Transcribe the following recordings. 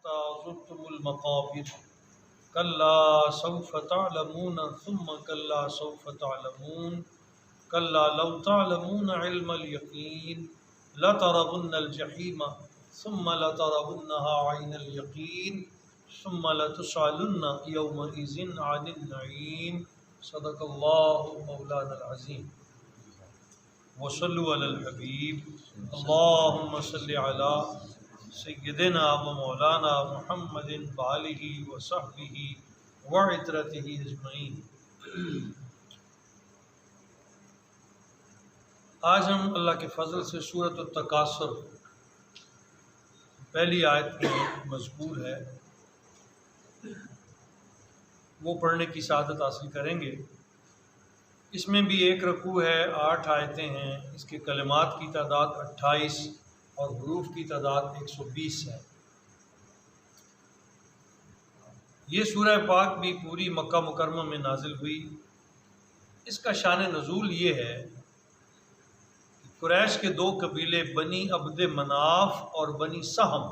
حتى زرتم المقابر كلا سوف تعلمون ثم كلا سوف تعلمون كلا لو تعلمون علم اليقين لترون الجحيم ثم لترونها عين اليقين ثم لتسألن يومئذ عن النعيم صدق الله مولانا العظيم وصلوا على الحبيب اللهم صل على سیدنا و مولانا محمد وآلہ وصحبہ وعترتہ اجمعین۔ آج ہم اللہ کے فضل سے سورۃ التکاثر پہلی آیت کی مذکور ہے وہ پڑھنے کی سعادت حاصل کریں گے۔ اس میں بھی ایک رکوع ہے، 8 آیتیں ہیں، اس کے کلمات کی تعداد 28 اور حروف کی تعداد 120 ہے۔ یہ سورہ پاک بھی پوری مکہ مکرمہ میں نازل ہوئی۔ اس کا شان نزول یہ ہے کہ قریش کے 2 قبیلے بنی عبد مناف اور بنی سہم،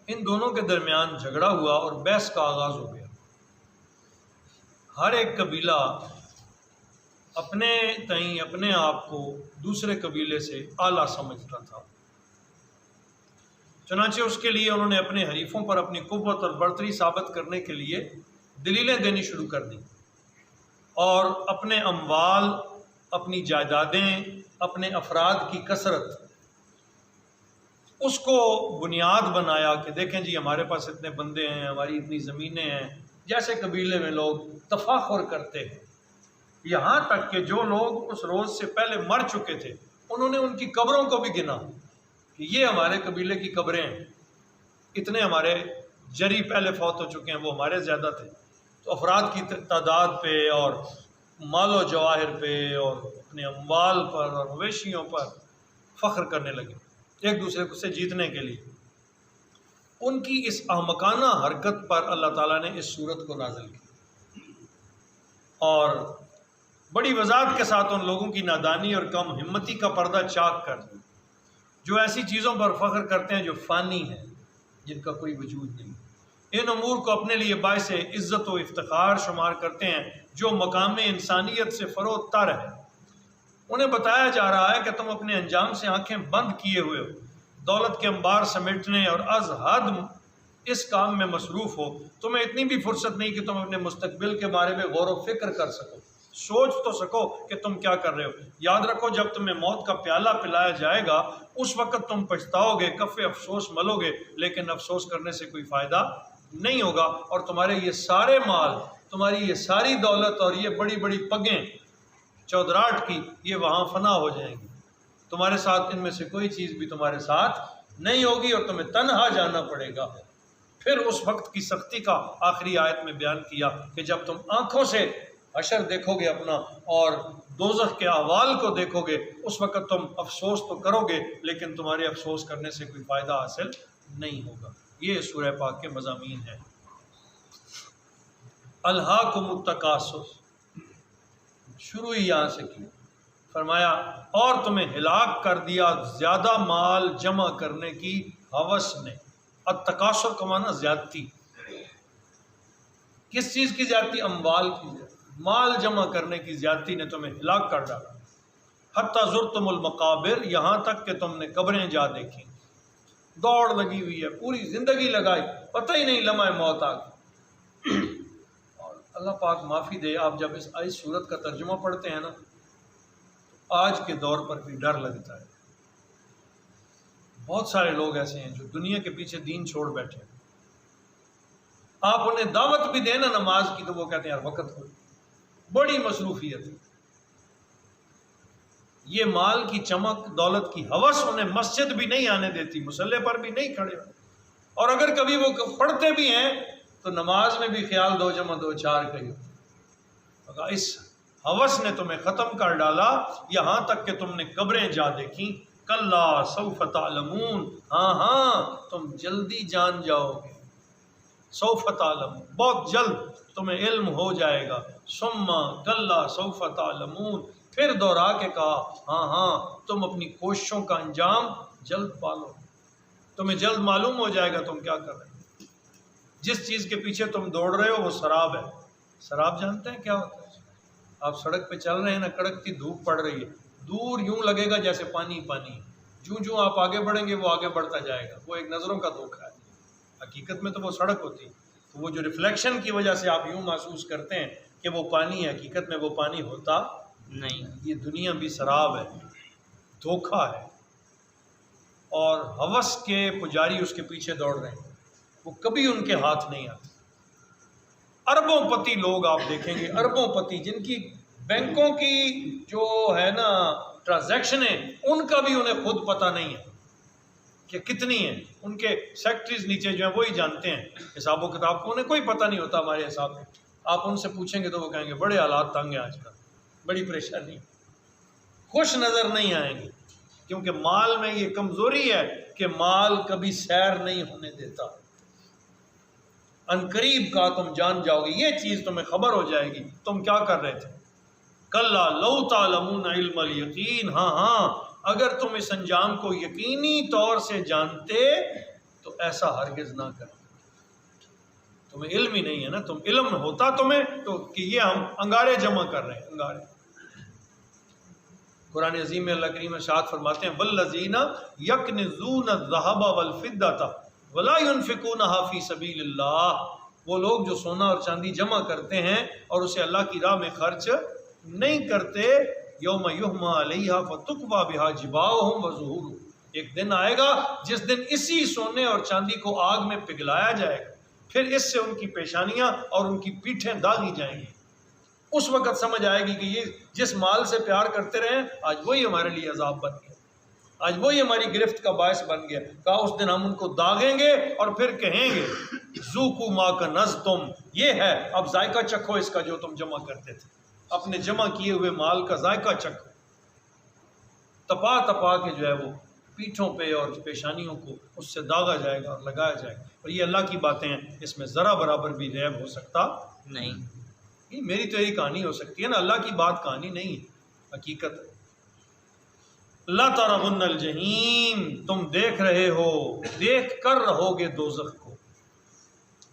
ان دونوں کے درمیان جھگڑا ہوا اور بحث کا آغاز ہو گیا۔ ہر ایک قبیلہ اپنے تئیں اپنے آپ کو دوسرے قبیلے سے اعلیٰ سمجھتا تھا، چنانچہ اس کے لیے انہوں نے اپنے حریفوں پر اپنی قوت اور برتری ثابت کرنے کے لیے دلیلیں دینی شروع کر دیں اور اپنے اموال، اپنی جائیدادیں، اپنے افراد کی کثرت، اس کو بنیاد بنایا کہ دیکھیں جی ہمارے پاس اتنے بندے ہیں، ہماری اتنی زمینیں ہیں، جیسے قبیلے میں لوگ تفاخر کرتے ہیں۔ یہاں تک کہ جو لوگ اس روز سے پہلے مر چکے تھے انہوں نے ان کی قبروں کو بھی گنا کہ یہ ہمارے قبیلے کی قبریں ہیں، اتنے ہمارے جری پہلے فوت ہو چکے ہیں، وہ ہمارے زیادہ تھے۔ تو افراد کی تعداد پہ اور مال و جواہر پہ اور اپنے اموال پر اور مویشیوں پر فخر کرنے لگے ایک دوسرے کو سے جیتنے کے لیے۔ ان کی اس احمقانہ حرکت پر اللہ تعالیٰ نے اس سورت کو نازل کی اور بڑی وضاحت کے ساتھ ان لوگوں کی نادانی اور کم ہمتی کا پردہ چاک کر دیا جو ایسی چیزوں پر فخر کرتے ہیں جو فانی ہیں، جن کا کوئی وجود نہیں۔ ان امور کو اپنے لیے باعث عزت و افتخار شمار کرتے ہیں جو مقام انسانیت سے فروغ تر ہے۔ انہیں بتایا جا رہا ہے کہ تم اپنے انجام سے آنکھیں بند کیے ہوئے ہو، دولت کے انبار سمیٹنے اور از حد اس کام میں مصروف ہو، تمہیں اتنی بھی فرصت نہیں کہ تم اپنے مستقبل کے بارے میں غور و فکر کر سکو، سوچ تو سکو کہ تم کیا کر رہے ہو۔ یاد رکھو جب تمہیں موت کا پیالہ پلایا جائے گا اس وقت تم پچھتاؤ گے، کف افسوس ملو گے، لیکن افسوس کرنے سے کوئی فائدہ نہیں ہوگا، اور تمہارے یہ سارے مال، تمہاری یہ ساری دولت اور یہ بڑی بڑی پگیں چودراہٹ کی، یہ وہاں فنا ہو جائیں گی، تمہارے ساتھ ان میں سے کوئی چیز بھی تمہارے ساتھ نہیں ہوگی اور تمہیں تنہا جانا پڑے گا۔ پھر اس وقت کی سختی کا آخری آیت میں بیان کیا کہ جب تم آنکھوں سے حشر دیکھو گے اپنا اور دوزخ کے احوال کو دیکھو گے اس وقت تم افسوس تو کرو گے لیکن تمہارے افسوس کرنے سے کوئی فائدہ حاصل نہیں ہوگا۔ یہ سورہ پاک کے مضامین ہیں۔ الہاکم التکاثر شروع ہی یہاں سے کی، فرمایا اور تمہیں ہلاک کر دیا زیادہ مال جمع کرنے کی ہوس نے۔ التکاثر کا معنی زیادتی، کس چیز کی زیادتی؟ اموال کی زیادتی، مال جمع کرنے کی زیادتی نے تمہیں ہلاک کر ڈالا۔ حتی زرتم المقابر، یہاں تک کہ تم نے قبریں جا دیکھیں، دوڑ لگی ہوئی ہے، پوری زندگی لگائی، پتہ ہی نہیں لمحہ موت آ گئی۔ اور اللہ پاک معافی دے، آپ جب اس سورت کا ترجمہ پڑھتے ہیں نا تو آج کے دور پر بھی ڈر لگتا ہے۔ بہت سارے لوگ ایسے ہیں جو دنیا کے پیچھے دین چھوڑ بیٹھے ہیں، آپ انہیں دعوت بھی دیں نا نماز کی تو وہ کہتے ہیں یار وقت ہو، بڑی مصروفیت ہے۔ یہ مال کی چمک، دولت کی ہوس انہیں مسجد بھی نہیں آنے دیتی، مصلی پر بھی نہیں کھڑے ہوتے، اور اگر کبھی وہ پڑھتے بھی ہیں تو نماز میں بھی خیال 2 + 2 = 4 کا ہی ہوتا ہے۔ اس ہوس نے تمہیں ختم کر ڈالا یہاں تک کہ تم نے قبریں جا دیکھیں۔ کلا سوف تعلمون، ہاں تم جلدی جان جاؤ گے، سوف تعلمون بہت جلد تمہیں علم ہو جائے گا۔ ثم کلا سوف تعلمون، پھر دوہرا کے کہا ہاں تم اپنی کوششوں کا انجام جلد پالو۔ تمہیں جلد معلوم ہو جائے گا تم کیا کر رہے ہو۔ جس چیز کے پیچھے تم دوڑ رہے ہو وہ سراب ہے۔ سراب جانتے ہیں کیا ہوتا ہے؟ آپ سڑک پہ چل رہے ہیں نا، کڑکتی دھوپ پڑ رہی ہے، دور یوں لگے گا جیسے پانی پانی ہے، جوں جوں آپ آگے بڑھیں گے وہ آگے بڑھتا جائے گا۔ وہ ایک نظروں کا دھوکہ ہے، حقیقت میں تو وہ سڑک ہوتی ہے۔ تو وہ جو ریفلیکشن کی وجہ سے آپ یوں محسوس کرتے ہیں کہ وہ پانی ہے، حقیقت میں وہ پانی ہوتا نہیں۔ یہ دنیا بھی سراب ہے، دھوکہ ہے، اور ہوس کے پجاری اس کے پیچھے دوڑ رہے ہیں، وہ کبھی ان کے ہاتھ نہیں آتے۔ اربوں پتی لوگ آپ دیکھیں گے، اربوں پتی، جن کی بینکوں کی جو ہے نا ٹرانزیکشنیں، ان کا بھی انہیں خود پتہ نہیں ہے کہ کتنی ہیں۔ ان کے سیکٹریز نیچے جو ہیں وہی جانتے ہیں حساب و کتاب کو، انہیں کوئی پتہ نہیں ہوتا ہمارے حساب میں۔ آپ ان سے پوچھیں گے تو وہ کہیں گے بڑے حالات تنگ ہیں آج کل، بڑی پریشانی، خوش نظر نہیں آئیں گے، کیونکہ مال میں یہ کمزوری ہے کہ مال کبھی سیر نہیں ہونے دیتا۔ ان قریب کا تم جان جاؤ گے، یہ چیز تمہیں خبر ہو جائے گی تم کیا کر رہے تھے۔ کلا لو تعلمون علم الیقین، ہاں اگر تم اس انجام کو یقینی طور سے جانتے تو ایسا ہرگز نہ کرتے۔ تمہیں علم ہی نہیں ہے نا، تم علم ہوتا تمہیں تو کہ یہ ہم انگارے جمع کر رہے ہیں، انگارے۔ قرآن عظیم میں اللہ کریم ارشاد فرماتے ہیں والذین یکنزون الذھب والفضة ولا ينفقونها فی سبیل اللہ، وہ لوگ جو سونا اور چاندی جمع کرتے ہیں اور اسے اللہ کی راہ میں خرچ نہیں کرتے، یوم یحمى علیہا فتکوی بہا جباہہم وظہورہم، ایک دن آئے گا جس دن اسی سونے اور چاندی کو آگ میں پگھلایا جائے گا، پھر اس سے ان کی پیشانیاں اور ان کی پیٹھیں داغی جائیں گی۔ اس وقت سمجھ آئے گی کہ یہ جس مال سے پیار کرتے رہے آج وہی ہمارے لیے عذاب بن گیا، آج وہی ہماری گرفت کا باعث بن گیا۔ کہا اس دن ہم ان کو داغیں گے اور پھر کہیں گے ذوقوا ما کنزتم، یہ ہے اب ذائقہ چکھو اس کا جو تم جمع کرتے تھے، اپنے جمع کیے ہوئے مال کا ذائقہ چکھو۔ تپا تپا کے جو ہے وہ پیٹھوں پہ اور پیشانیوں کو اس سے داغا جائے گا اور لگایا جائے گا۔ اور یہ اللہ کی باتیں ہیں، اس میں ذرا برابر بھی ریب ہو سکتا نہیں۔ یہ میری تو یہی کہانی ہو سکتی ہے نا، اللہ کی بات کہانی نہیں ہے، حقیقت ہے۔ لا ترون الجحیم، تم دیکھ رہے ہو، دیکھ کر رہو گے دوزخ کو۔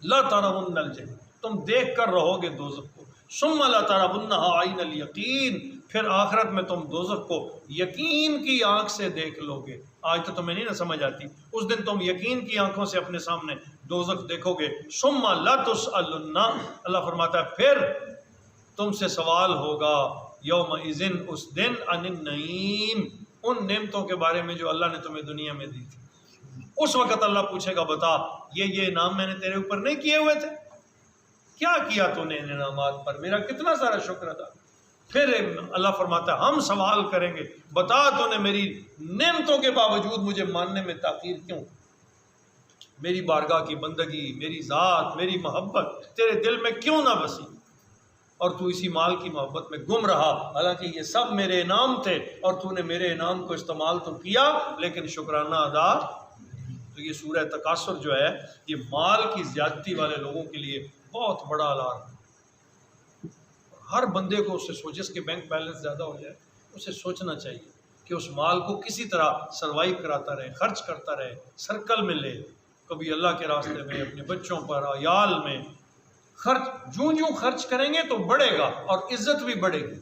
لا ترون الجحیم، تم دیکھ کر رہو گے دوزخ کو۔ ثم لا ترونها عین الیقین، پھر آخرت میں تم دوزخ کو یقین کی آنکھ سے دیکھ لو گے۔ آج تو تمہیں نہیں نا سمجھ آتی، اس دن تم یقین کی آنکھوں سے اپنے سامنے دوزخ دیکھو گے۔ ثم لا تسألن، اللہ فرماتا ہے پھر تم سے سوال ہوگا یومئذ، اس دن، عن النعیم، ان نعمتوں کے بارے میں جو اللہ نے تمہیں دنیا میں دی تھی۔ اس وقت اللہ پوچھے گا بتا یہ انعام میں نے تیرے اوپر نہیں کیے ہوئے تھے؟ کیا کیا تو نے ان انعامات پر، میرا کتنا سارا شکر ادا۔ پھر اللہ فرماتا ہے ہم سوال کریں گے بتا تو نے میری نعمتوں کے باوجود مجھے ماننے میں تاخیر کیوں؟ میری بارگاہ کی بندگی، میری ذات، میری محبت تیرے دل میں کیوں نہ بسی، اور تو اسی مال کی محبت میں گم رہا، حالانکہ یہ سب میرے انعام تھے اور تو نے میرے انعام کو استعمال تو کیا لیکن شکرانہ ادا۔ تو یہ سورہ تکاثر جو ہے یہ مال کی زیادتی والے لوگوں کے لیے بہت بڑا الارم ہے۔ ہر بندے کو اسے سوچ، جس کے بینک بیلنس زیادہ ہو جائے اسے سوچنا چاہیے کہ اس مال کو کسی طرح سروائیو کراتا رہے، خرچ کرتا رہے، سرکل میں لے، کبھی اللہ کے راستے میں، اپنے بچوں پر، عیال میں خرچ۔ جوں خرچ کریں گے تو بڑھے گا اور عزت بھی بڑھے گی،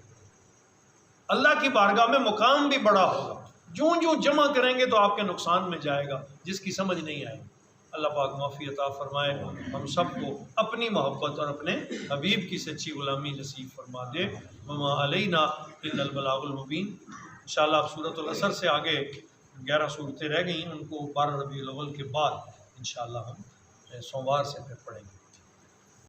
اللہ کی بارگاہ میں مقام بھی بڑا ہوگا۔ جوں جمع کریں گے تو آپ کے نقصان میں جائے گا، جس کی سمجھ نہیں آئے۔ اللہ پاک معافی عطا فرمائے، ہم سب کو اپنی محبت اور اپنے حبیب کی سچی غلامی نصیب فرما دے۔ وما علینا الا البلاغ المبین۔ انشاءاللہ اب سورۃ العصر سے آگے 11 صورتیں رہ گئیں، ان کو 12 ربیع الاول کے بعد انشاءاللہ ہم سوموار سے پھر پڑھیں گے۔